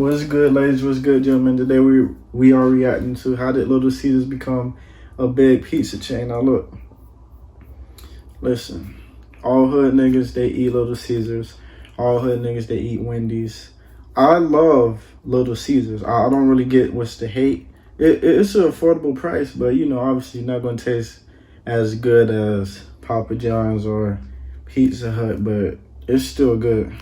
What's good, ladies? What's good, gentlemen? Today we are reacting to how did Little Caesars become a big pizza chain. Now look, listen, all hood niggas, they eat Little Caesars. All hood niggas, they eat Wendy's. I love Little Caesars. I don't really get what's the hate. It's an affordable price, but you know, obviously not gonna taste as good as Papa John's or Pizza Hut, but it's still good.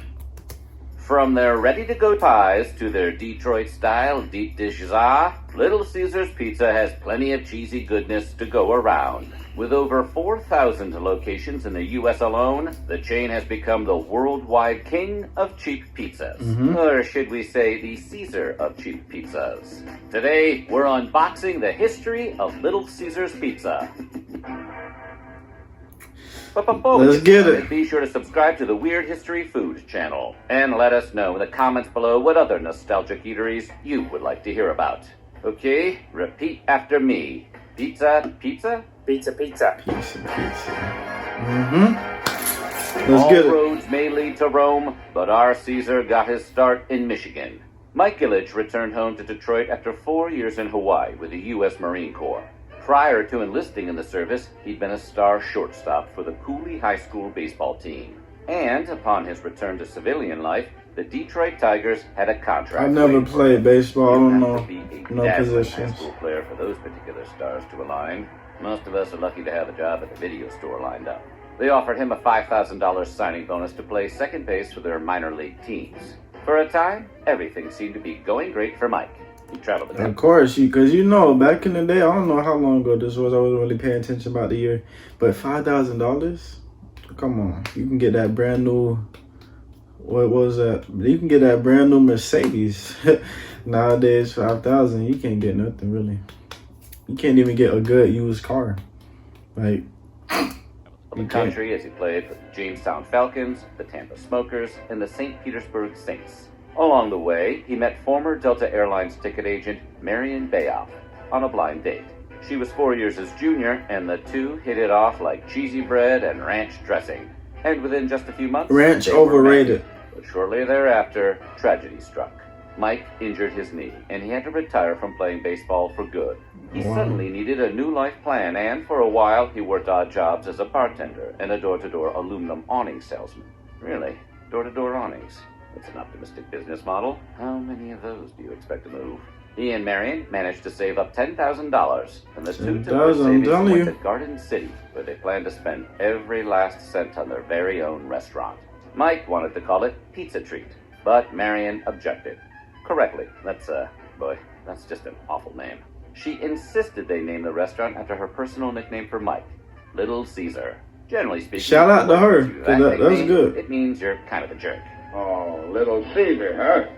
From their ready-to-go pies to their Detroit-style deep dish za, Little Caesars Pizza has plenty of cheesy goodness to go around. With over 4,000 locations in the U.S. alone, the chain has become the worldwide king of cheap pizzas. Or should we say the Caesar of cheap pizzas. Today, we're unboxing the history of Little Caesars Pizza. But before Let's get it. Be sure to subscribe to the Weird History Food channel and let us know in the comments below what other nostalgic eateries you would like to hear about. Okay, repeat after me. Pizza, pizza? Pizza, pizza. Pizza. Let's All get it. roads may lead to Rome, but our Caesar got his start in Michigan. Mike Ilitch returned home to Detroit after 4 years in Hawaii with the U.S. Marine Corps. Prior to enlisting in the service, he'd been a star shortstop for the Cooley High School baseball team. And upon his return to civilian life, the Detroit Tigers had a contract. I never played baseball. I don't know no High positions. school player for those particular stars to align. Most of us are lucky to have a job at the video store lined up. They offered him a $5,000 signing bonus to play second base for their minor league teams. For a time, everything seemed to be going great for Mike. He traveled Of course, because you know, back in the day, I don't know how long ago this was. I wasn't really paying attention about the year, but $5,000. Come on, you can get that brand new. What was that? You can get that brand new Mercedes. Nowadays, 5,000, you can't get nothing really. You can't even get a good used car. Like, the country as he played for the Jamestown Falcons, the Tampa Smokers, and the St. Petersburg Saints. Along the way, he met former Delta Airlines ticket agent Marion Bayoff on a blind date. She was 4 years his junior, and the two hit it off like cheesy bread and ranch dressing. And within just a few months, ranch they were overrated. married. But shortly thereafter, tragedy struck. Mike injured his knee, and he had to retire from playing baseball for good. He suddenly needed a new life plan, and for a while, he worked odd jobs as a bartender and a door-to-door aluminum awning salesman. Really? Door-to-door awnings? It's an optimistic business model. How many of those do you expect to move? He and Marion managed to save up $10,000, and the two took their savings and went to Garden City, where they planned to spend every last cent on their very own restaurant. Mike wanted to call it Pizza Treat, but Marion objected. Correctly. That's just an awful name. She insisted they name the restaurant after her personal nickname for Mike, Little Caesar. Generally speaking, shout out to her. That's good. It means you're kind of a jerk. Oh, Little Caesar,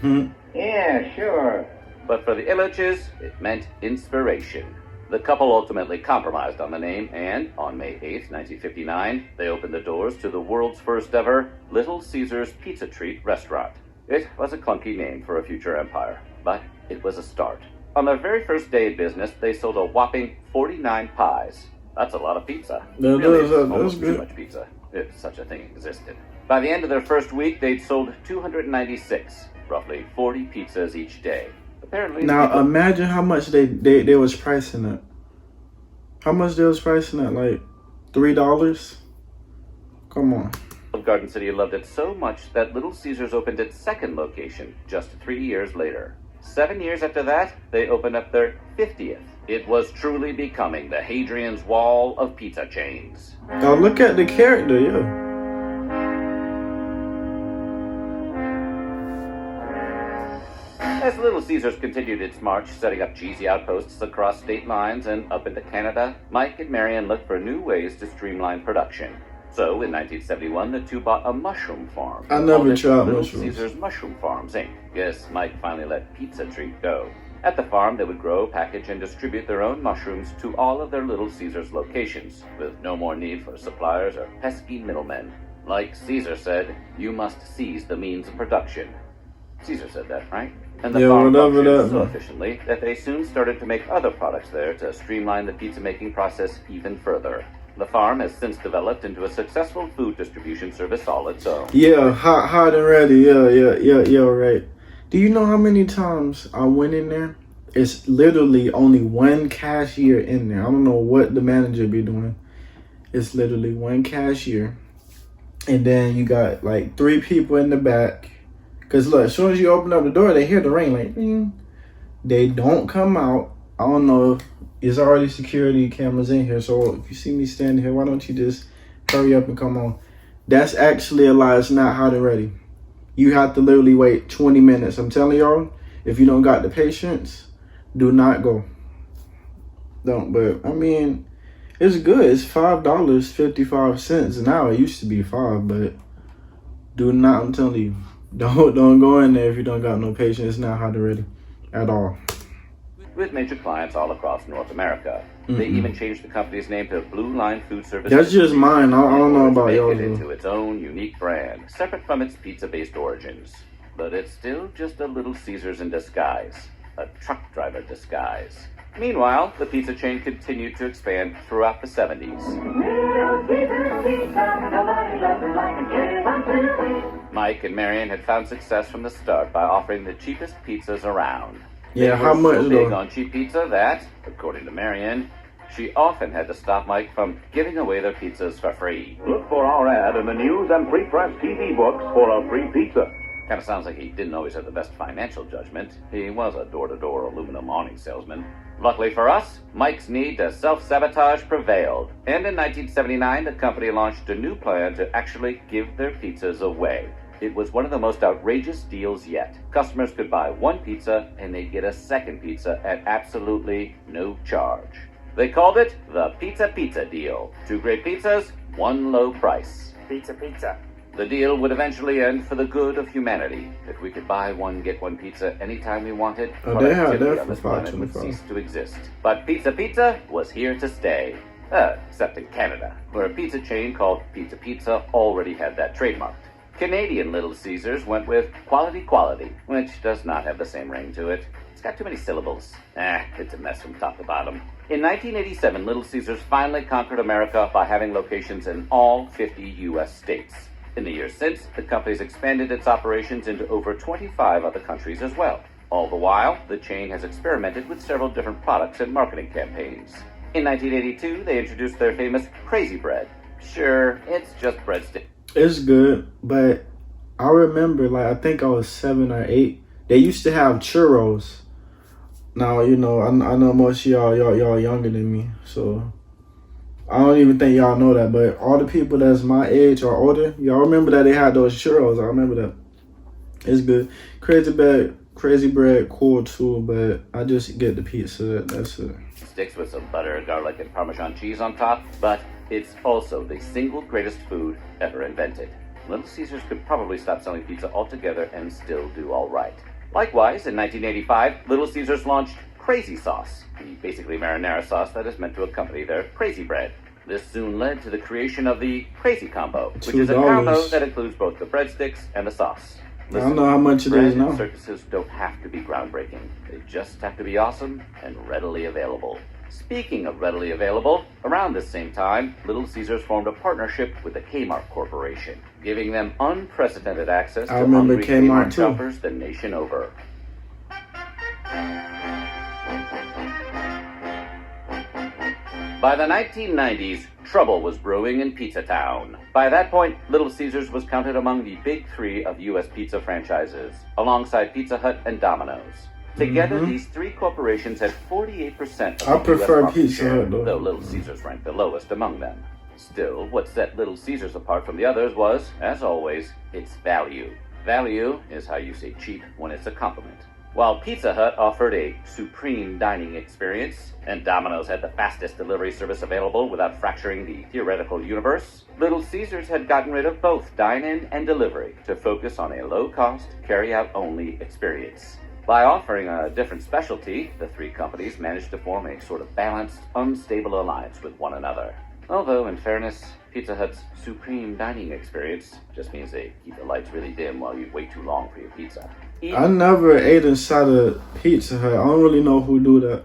huh? Yeah, sure. But for the Ilitches, it meant inspiration. The couple ultimately compromised on the name, and on May 8, 1959, they opened the doors to the world's first ever Little Caesars Pizza Treat restaurant. It was a clunky name for a future empire, but it was a start. On their very first day in business, they sold a whopping 49 pies. That's a lot of pizza. Really, almost too much pizza, if such a thing existed. By the end of their first week, they'd sold 296, roughly 40 pizzas each day. Apparently, now imagine how much they was pricing it. How much they was pricing it? Like $3? Come on. Garden City loved it so much that Little Caesars opened its second location just 3 years later. 7 years after that, they opened up their 50th. It was truly becoming the Hadrian's Wall of pizza chains. Now look at the character, yeah. As Little Caesars continued its march, setting up cheesy outposts across state lines and up into Canada, Mike and Marion looked for new ways to streamline production. So, in 1971, the two bought a mushroom farm. I never tried Little mushrooms. Caesars Mushroom Farms, Inc. Yes, Mike finally let Pizza Treat go. At the farm, they would grow, package, and distribute their own mushrooms to all of their Little Caesars locations, with no more need for suppliers or pesky middlemen. Like Caesar said, you must seize the means of production. Caesar said that, right? And the farm functioned so efficiently that they soon started to make other products there to streamline the pizza-making process even further. The farm has since developed into a successful food distribution service all its own. Yeah, hot and ready. Yeah, right. Do you know how many times I went in there? It's literally only one cashier in there. I don't know what the manager be doing. It's literally one cashier. And then you got like 3 people in the back. Because look, as soon as you open up the door, they hear the ring like, ding. They don't come out. I don't know if there's already security cameras in here. So if you see me standing here, why don't you just hurry up and come on? That's actually a lie. It's not hot and ready. You have to literally wait 20 minutes. I'm telling y'all, if you don't got the patience, do not go. Don't. But I mean, it's good. It's $5.55 an hour. It used to be $5, but do not. I'm telling you, don't go in there if you don't got no patience. It's not hot and ready at all. With major clients all across North America. They even changed the company's name to Blue Line Food Service. That's just mine. I don't know about yours. yours. Make it into its own unique brand, separate from its pizza-based origins. But it's still just a Little Caesars in disguise, a truck driver disguise. Meanwhile, the pizza chain continued to expand throughout the 70s. Mike and Marion had found success from the start by offering the cheapest pizzas around. Yeah, They how were much so big though? on cheap pizza that, according to Marion, she often had to stop Mike from giving away their pizzas for free. Look for our ad in the news and free press TV books for a free pizza. Kind of sounds like he didn't always have the best financial judgment. He was a door-to-door aluminum awning salesman. Luckily for us, Mike's need to self-sabotage prevailed. And in 1979, the company launched a new plan to actually give their pizzas away. It was one of the most outrageous deals yet. Customers could buy 1 pizza and they'd get a second pizza at absolutely no charge. They called it the Pizza Pizza Deal. 2 great pizzas, 1 low price. Pizza, pizza. The deal would eventually end for the good of humanity. If we could buy 1, get 1 pizza anytime we wanted, Oh, they had productivity that on for this planet would $5.25. cease to exist. But Pizza Pizza was here to stay. Except in Canada, where a pizza chain called Pizza Pizza already had that trademarked. Canadian Little Caesars went with Quality Quality, which does not have the same ring to it. It's got too many syllables. It's a mess from top to bottom. In 1987, Little Caesars finally conquered America by having locations in all 50 U.S. states. In the years since, the company's expanded its operations into over 25 other countries as well. All the while, the chain has experimented with several different products and marketing campaigns. In 1982, they introduced their famous Crazy Bread. Sure, it's just breadstick. It's good, but I remember, like, I think I was 7 or 8. They used to have churros. Now, you know, I know most of y'all younger than me, so I don't even think y'all know that. But all the people that's my age or older, y'all remember that they had those churros. I remember that. It's good. Crazy bread, cool too, but I just get the pizza. That's it. Sticks with some butter, garlic, and Parmesan cheese on top, but it's also the single greatest food ever invented. Little Caesars could probably stop selling pizza altogether and still do all right. Likewise, in 1985, Little Caesars launched Crazy Sauce, the basically marinara sauce that is meant to accompany their Crazy Bread. This soon led to the creation of the Crazy Combo, which is a combo that includes both the breadsticks and the sauce. I don't know how much it is now. Circuses don't have to be groundbreaking. They just have to be awesome and readily available. Speaking of readily available, around this same time, Little Caesars formed a partnership with the Kmart Corporation, giving them unprecedented access to hungry Kmart shoppers the nation over. By the 1990s, trouble was brewing in Pizza Town. By that point, Little Caesars was counted among the big 3 of U.S. pizza franchises, alongside Pizza Hut and Domino's. Together, these 3 corporations had 48% of I the prefer US market Pizza share, Hut, though. though Little Caesars ranked the lowest among them. Still, what set Little Caesars apart from the others was, as always, its value. Value is how you say cheap when it's a compliment. While Pizza Hut offered a supreme dining experience, and Domino's had the fastest delivery service available without fracturing the theoretical universe, Little Caesars had gotten rid of both dine-in and delivery to focus on a low-cost, carry-out-only experience. By offering a different specialty, the 3 companies managed to form a sort of balanced, unstable alliance with one another. Although, in fairness, Pizza Hut's supreme dining experience just means they keep the lights really dim while you wait too long for your pizza. I never ate inside a Pizza Hut. I don't really know who do that.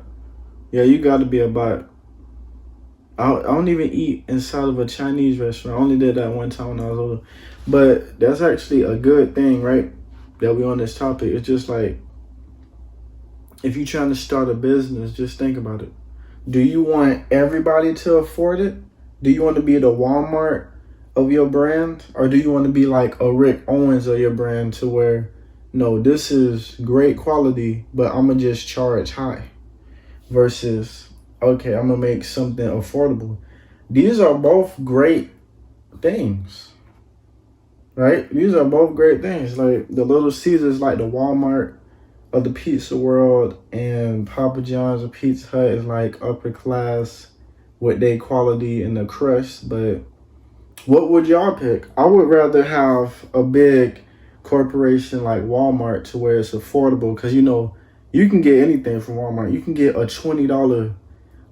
Yeah, you gotta be a bot. I don't even eat inside of a Chinese restaurant. I only did that one time when I was older. But that's actually a good thing, right? that we're on this topic. It's just like, if you're trying to start a business, just think about it. Do you want everybody to afford it? Do you want to be the Walmart of your brand? Or do you want to be like a Rick Owens of your brand, to where, no, this is great quality, but I'm going to just charge high? Versus, okay, I'm going to make something affordable. These are both great things, right? These are both great things. Like, the Little Caesars, like the Walmart of the pizza world, and Papa John's or Pizza Hut is like upper class with their quality and the crust. But what would y'all pick? I would rather have a big corporation like Walmart, to where it's affordable, because you know you can get anything from Walmart. You can get a $20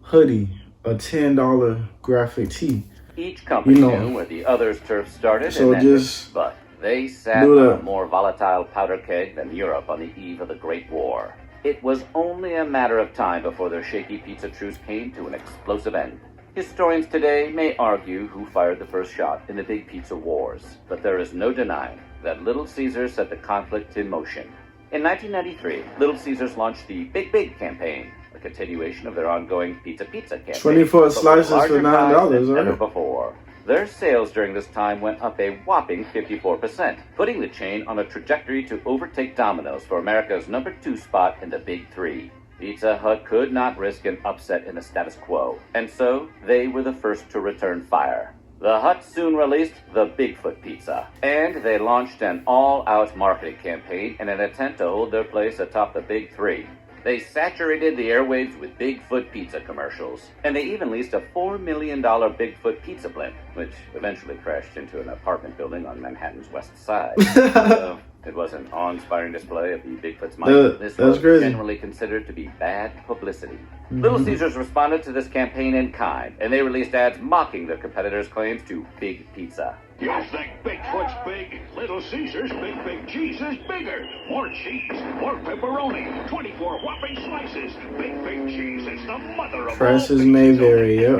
hoodie, a $10 graphic tee. Each company knew where the other's turf started, so and just but they sat on a more volatile powder keg than Europe on the eve of the Great War. It was only a matter of time before their shaky pizza truce came to an explosive end. Historians today may argue who fired the first shot in the big pizza wars, but there is no denying that Little Caesars set the conflict in motion. In 1993, Little Caesars launched the Big Big campaign, a continuation of their ongoing Pizza Pizza campaign. 24 slices for $9, ever right? before. Their sales during this time went up a whopping 54%, putting the chain on a trajectory to overtake Domino's for America's #2 spot in the Big Three. Pizza Hut could not risk an upset in the status quo, and so they were the first to return fire. The Hut soon released the Bigfoot Pizza, and they launched an all-out marketing campaign in an attempt to hold their place atop the Big Three. They saturated the airwaves with Bigfoot pizza commercials, and they even leased a $4 million Bigfoot pizza blimp, which eventually crashed into an apartment building on Manhattan's west side. So it was an awe-inspiring display of the Bigfoot's might. This was generally considered to be bad publicity. Little Caesars responded to this campaign in kind, and they released ads mocking their competitors' claims to Big Pizza. You think Bigfoot's big? Little Caesar's big cheese is bigger. More cheese, more pepperoni, 24 whopping slices. Big cheese is the mother of prices may vary, yep.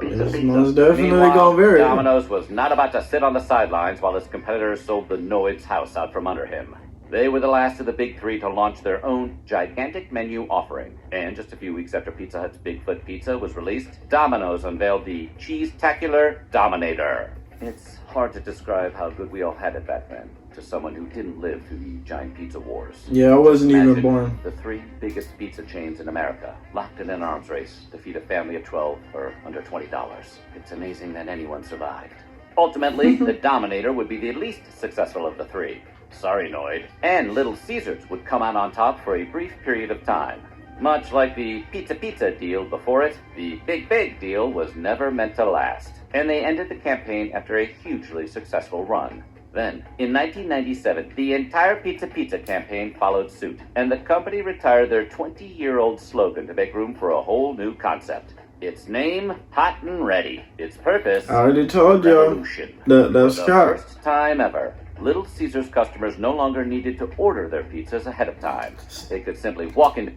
It's most definitely gonna vary. Domino's was not about to sit on the sidelines while his competitors sold the Noid's house out from under him. They were the last of the Big Three to launch their own gigantic menu offering. And just a few weeks after Pizza Hut's Bigfoot Pizza was released, Domino's unveiled the Cheese-tacular Dominator. It's hard to describe how good we all had it back then, to someone who didn't live through the giant pizza wars. Yeah, I wasn't even born. The three biggest pizza chains in America, locked in an arms race to feed a family of 12 for under $20. It's amazing that anyone survived. Ultimately, the Dominator would be the least successful of the three. Sorry, Noid. And Little Caesars would come out on top for a brief period of time. Much like the Pizza Pizza deal before it, the Big Big deal was never meant to last, and they ended the campaign after a hugely successful run. Then, in 1997, the entire Pizza Pizza campaign followed suit, and the company retired their 20-year-old slogan to make room for a whole new concept. Its name, Hot and Ready. Its purpose, I already told y'all. Revolution. That's For the Scott. first time ever, Little Caesars customers no longer needed to order their pizzas ahead of time. They could simply walk into...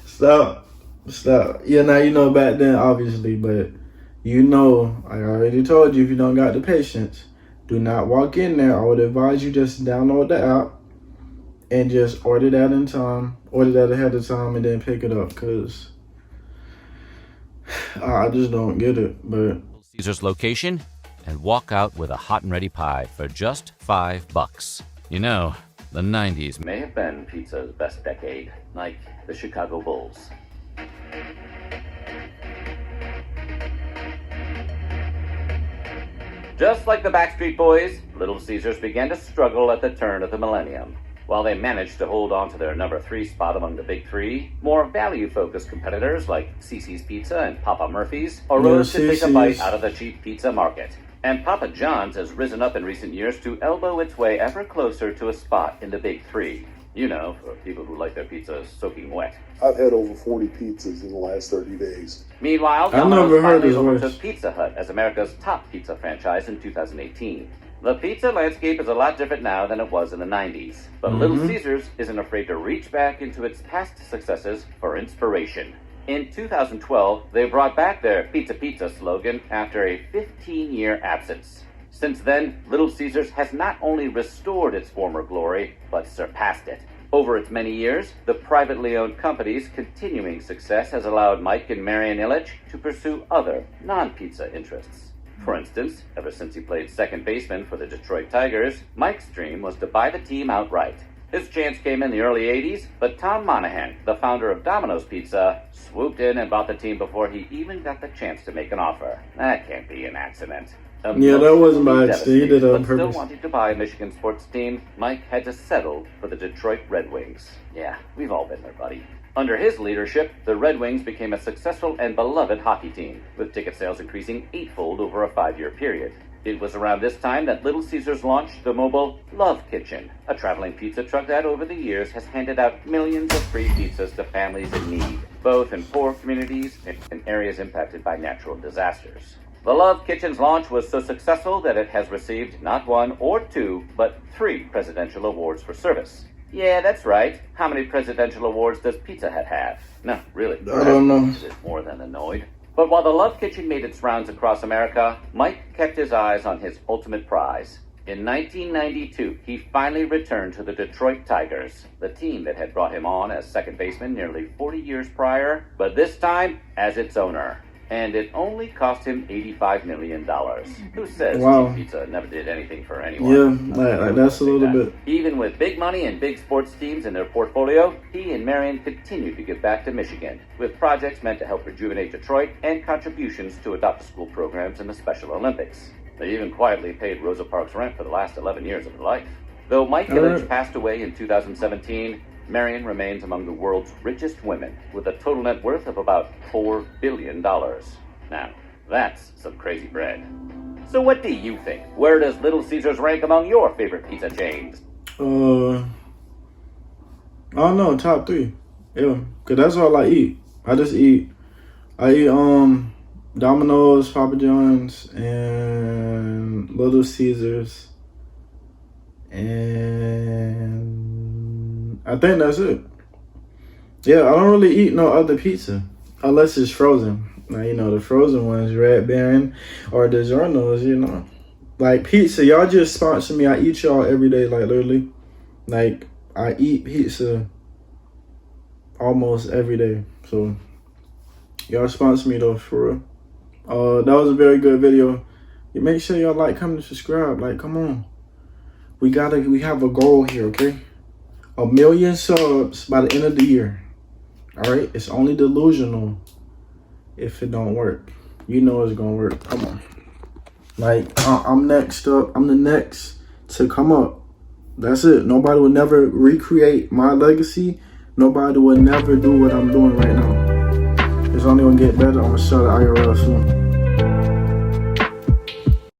Stop. Yeah, now you know back then, obviously, but you know, I already told you, if you don't got the patience, do not walk in there. I would advise you just download the app and just order that in time, order that ahead of time, and then pick it up, because I just don't get it. But Caesar's location, and walk out with a hot and ready pie for just $5. You know, the 90s may have been pizza's best decade, like the Chicago Bulls. Just like the Backstreet Boys, Little Caesars began to struggle at the turn of the millennium. While they managed to hold on to their #3 spot among the Big Three, more value-focused competitors like Cici's Pizza and Papa Murphy's arose to take a bite out of the cheap pizza market. And Papa John's has risen up in recent years to elbow its way ever closer to a spot in the Big Three. You know, for people who like their pizzas soaking wet. I've had over 40 pizzas in the last 30 days. Meanwhile, Domino's finally overtook Pizza Hut as America's top pizza franchise in 2018. The pizza landscape is a lot different now than it was in the 90s, but Little Caesars isn't afraid to reach back into its past successes for inspiration. In 2012, they brought back their Pizza Pizza slogan after a 15-year absence. Since then, Little Caesars has not only restored its former glory, but surpassed it. Over its many years, the privately owned company's continuing success has allowed Mike and Marian Ilitch to pursue other, non-pizza interests. For instance, ever since he played second baseman for the Detroit Tigers, Mike's dream was to buy the team outright. His chance came in the early 80s, but Tom Monahan, the founder of Domino's Pizza, swooped in and bought the team before he even got the chance to make an offer. That can't be an accident. Yeah, that wasn't by accident. He did it on But purpose. still wanting to buy a Michigan sports team, Mike had to settle for the Detroit Red Wings. Yeah, we've all been there, buddy. Under his leadership, the Red Wings became a successful and beloved hockey team, with ticket sales increasing eightfold over a 5-year period. It was around this time that Little Caesars launched the mobile Love Kitchen, a traveling pizza truck that over the years has handed out millions of free pizzas to families in need, both in poor communities and in areas impacted by natural disasters. The Love Kitchen's launch was so successful that it has received not 1 or 2, but 3 presidential awards for service. Yeah, that's right. How many presidential awards does Pizza Hut have? No, really. I don't know. Is it more than annoyed? But while the Love Kitchen made its rounds across America, Mike kept his eyes on his ultimate prize. In 1992, he finally returned to the Detroit Tigers, the team that had brought him on as second baseman nearly 40 years prior, but this time as its owner. And it only cost him $85 million. Who says Cheap Pizza never did anything for anyone? Yeah, like that's a little bit. Even with big money and big sports teams in their portfolio, he and Marian continued to give back to Michigan, with projects meant to help rejuvenate Detroit and contributions to adopt-a-school programs in the Special Olympics. They even quietly paid Rosa Parks' rent for the last 11 years of her life. Though Mike Ilitch passed away in 2017, Marian remains among the world's richest women, with a total net worth of about $4 billion. Now, that's some crazy bread. So what do you think? Where does Little Caesars rank among your favorite pizza chains? I don't know, top 3. Yeah, cause that's all I eat. I eat Domino's, Papa John's, and Little Caesars, and I think that's it. Yeah, I don't really eat no other pizza unless it's frozen. Now, you know, the frozen ones, Red Baron or DiGiorno's, you know. Like pizza, y'all just sponsor me. I eat y'all every day, like literally. Like, I eat pizza almost every day. So, y'all sponsor me though, for real. That was a very good video. You make sure y'all like, comment, and subscribe. Like, come on. We have a goal here, okay? 1 million subs by the end of the year. All right, it's only delusional if it don't work. You know it's gonna work. Come on. Like, I'm next up. I'm the next to come up. That's it. Nobody will never recreate my legacy. Nobody will never do what I'm doing right now. It's only gonna get better. I'm gonna show the IRL soon.